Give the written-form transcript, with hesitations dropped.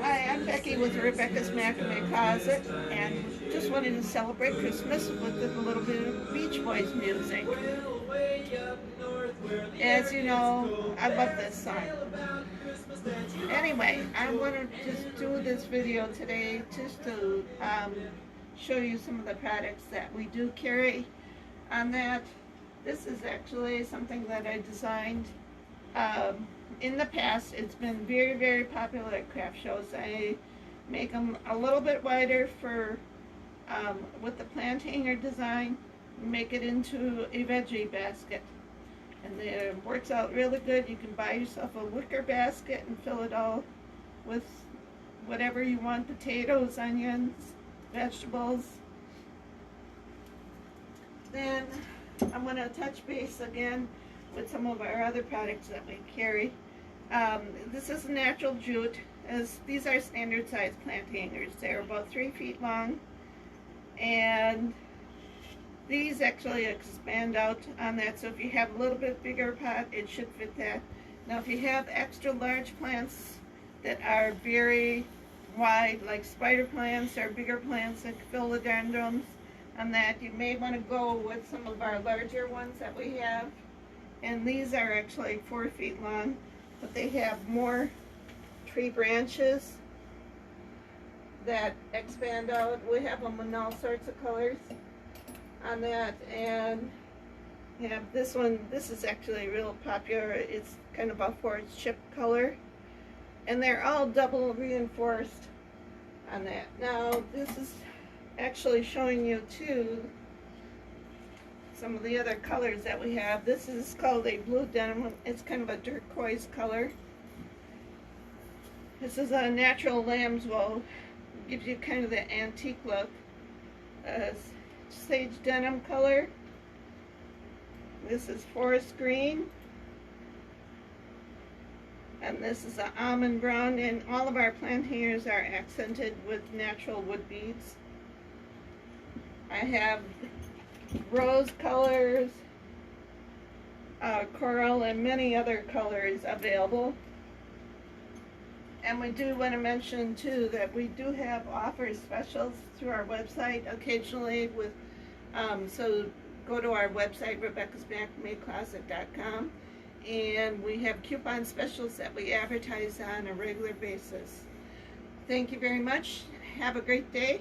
Hi, I'm Becky with Rebecca's Macrame Closet, and just wanted to celebrate Christmas with a little bit of Beach Boys music. As you know, I love this song. Anyway, I wanted to just do this video today just to show you some of the products that we do carry on that. This is actually something that I designed in the past. It's been very, very popular at craft shows. I make them a little bit wider for with the plant hanger design, make it into a veggie basket. And it works out really good. You can buy yourself a wicker basket and fill it all with whatever you want: potatoes, onions, vegetables. Then I'm going to touch base again with some of our other products that we carry. This is natural jute. These are standard size plant hangers. They're about 3 feet long, and these actually expand out on that, so if you have a little bit bigger pot, it should fit that. Now if you have extra large plants that are very wide, like spider plants or bigger plants like philodendrons, on that, you may want to go with some of our larger ones that we have. And these are actually 4 feet long, but they have more tree branches that expand out. We have them in all sorts of colors on that. And you have this one. This is actually real popular. It's kind of a forest chip color, and they're all double reinforced on that. Now this is actually showing you too some of the other colors that we have. This is called a blue denim. It's kind of a turquoise color. This is a natural lamb's wool. Gives you kind of the antique look. Sage denim color. This is forest green. And this is an almond brown, and all of our plant hangers are accented with natural wood beads. I have rose colors, coral, and many other colors available. And we do want to mention too that we do have offers, specials through our website occasionally with so go to our website, rebeccasmacramecloset.com, and we have coupon specials that we advertise on a regular basis. Thank you very much. Have a great day.